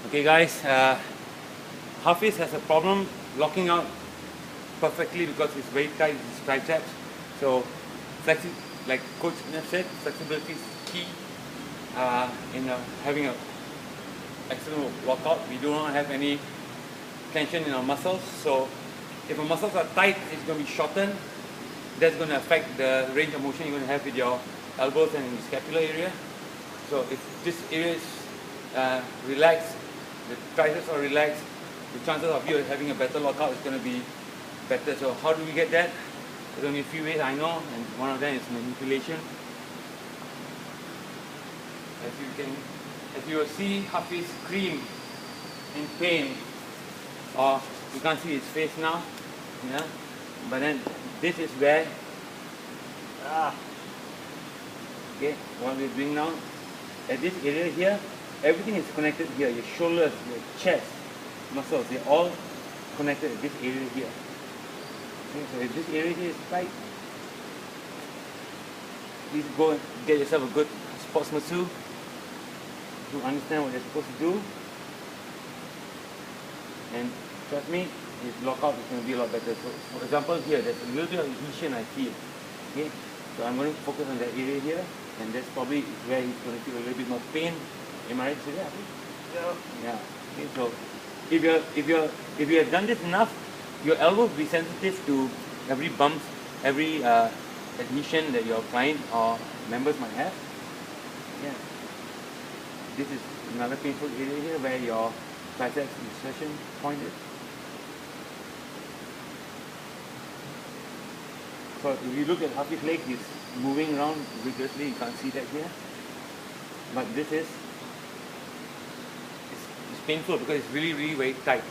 Okay guys, Hafiz has a problem locking out perfectly because it's very tight with his triceps. So like Coach said, flexibility is key in having an excellent lockout. We do not have any tension in our muscles. So if our muscles are tight, it's going to be shortened. That's going to affect the range of motion you're going to have with your elbows and the scapular area. So if this area is relaxed, the triceps are relaxed, the chances of you having a better lockout is going to be better. So how do we get that? There's only a few ways I know, and one of them is manipulation. As you will see, Hafiz scream in pain, or you can't see his face now, yeah. But then this is where, okay, what we're doing now, at this area here, everything is connected here. Your shoulders, your chest, muscles, they're all connected at this area here. Okay, so if this area here is tight, please go and get yourself a good sports masseuse to understand what you're supposed to do. And trust me, his lockout is going to be a lot better. So for example here, there's a little bit of adhesion I feel. Okay, so I'm going to focus on that area here, and that's probably where he's going to feel a little bit more pain. Am I right to say that? Yeah. Okay, so if you have done this enough, your elbows will be sensitive to every bump, every adhesion that your client or members might have. Yeah. This is another painful area here where your triceps insertion point is. So if you look at Hafiz's leg, he's moving around vigorously. You can't see that here. But this is it's painful because it's really, really very tight.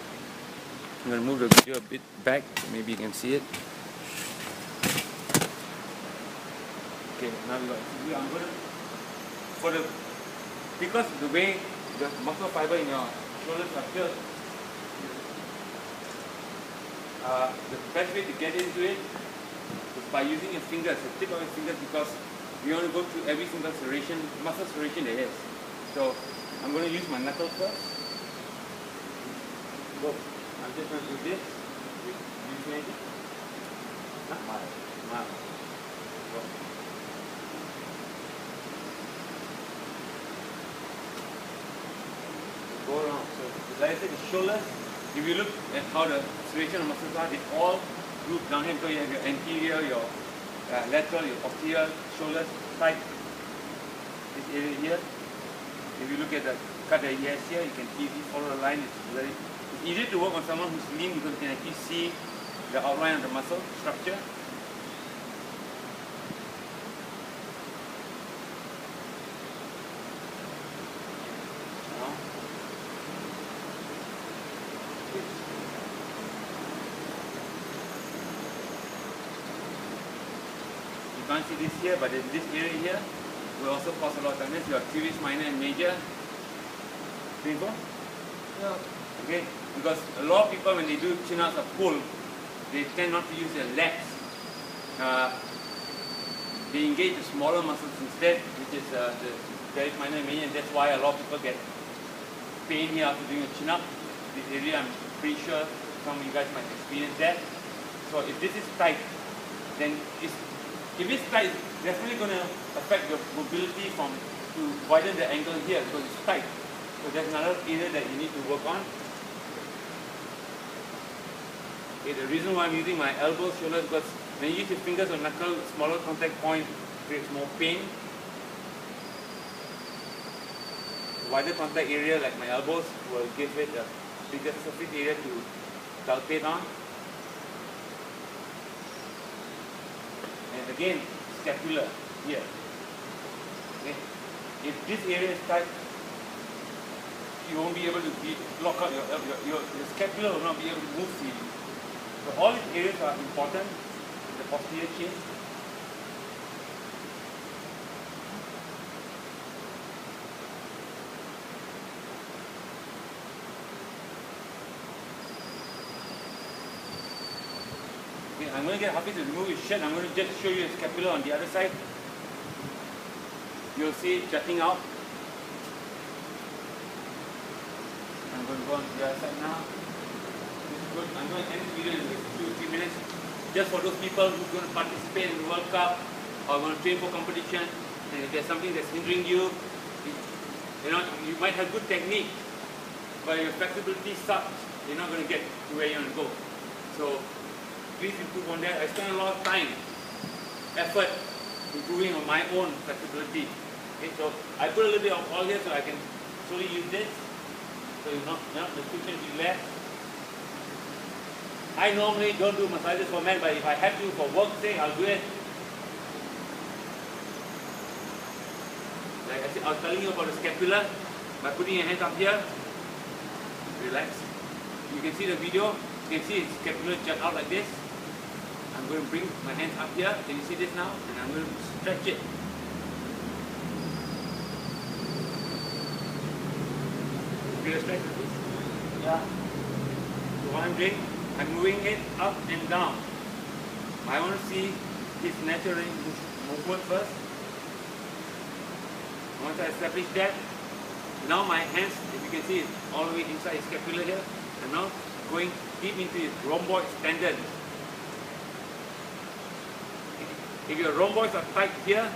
I'm going to move the video a bit back so maybe you can see it. Okay, now we got. I'm going to because the way the muscle fiber in your shoulders are filled, the best way to get into it is by using your fingers, the tip of your fingers, because you want to go through every single serration, muscle serration there is. So I'm going to use my knuckles first. Go. I'm just going to do this. Use anything? Not mild. Go. Go around. So like I said, the shoulders, if you look at how the serration of muscles are, they all group down here. So you have your anterior, your lateral, your posterior shoulders tight. This area here. If you look at the cut that he has here, you can easily follow the line. It's easier to work on someone who's lean because you can actually see the outline of the muscle structure. You can't see this here, but in this area here will also cause a lot of tiredness. Your teres minor and major. Painful? Yeah. Okay, because a lot of people when they do chin-ups or pull, they tend not to use their legs. They engage the smaller muscles instead, which is the teres minor and major, and that's why a lot of people get pain here after doing a chin-up. This area, I'm pretty sure some of you guys might experience that. So if this is tight, then if it's tight, it's definitely going to affect your mobility to widen the angle here because it's tight. So there's another area that you need to work on. Okay, the reason why I'm using my elbows, shoulders, because when you use your fingers or knuckle, smaller contact point creates more pain. The wider contact area, like my elbows, will give it a bigger surface area to palpate on. And again, scapular here. Okay. If this area is tight, you won't be able to lock out your scapula will not be able to move freely. So all these areas are important in the posterior chain. Okay, I'm going to get Hafiz to remove his shirt. I'm going to just show you the scapula on the other side. You'll see it jutting out. I'm going to go on the other side now. This is good. I'm going to end this video in 2-3 minutes. Just for those people who are going to participate in the World Cup or going to train for competition, and if there's something that's hindering you, you know, you might have good technique, but your flexibility sucks. You're not going to get to where you want to go. So please improve on that. I spend a lot of time, effort, improving on my own flexibility. Okay, so I put a little bit of oil here so I can slowly use this. So you're not the friction is less. I normally don't do massages for men, but if I have to for work's sake, I'll do it. Like I said, I was telling you about the scapula. By putting your hands up here, relax. You can see the video. You can see his scapula jut out like this. I'm going to bring my hands up here. Can you see this now? And I'm going to stretch it. Feel a stretch like this? Yeah. So what I'm doing, I'm moving it up and down. I want to see his natural movement first. Once I establish that, now my hands, if you can see it, all the way inside his scapula here, and now going deep into his rhomboid tendon. If your rhomboids are tight here,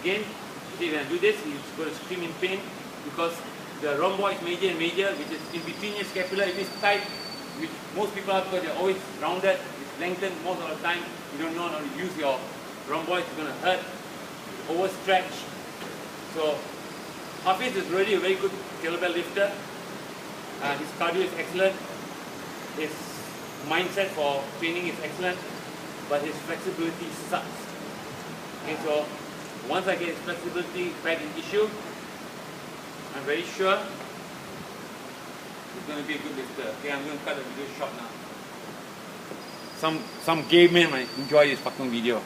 again, if I do this, he's going to scream in pain because the rhomboid major and major, which is in between your scapula, if it's tight, which most people are because they're always rounded, it's lengthened most of the time, you don't know how to use your rhomboids, it's going to hurt, overstretch. So Hafiz is really a very good kettlebell lifter. His cardio is excellent. His mindset for training is excellent, but his flexibility sucks. Okay, so once I get his flexibility back in issue, I'm very sure he's going to be a good lifter. Okay, I'm going to cut the video short now. Some gay men might enjoy this fucking video.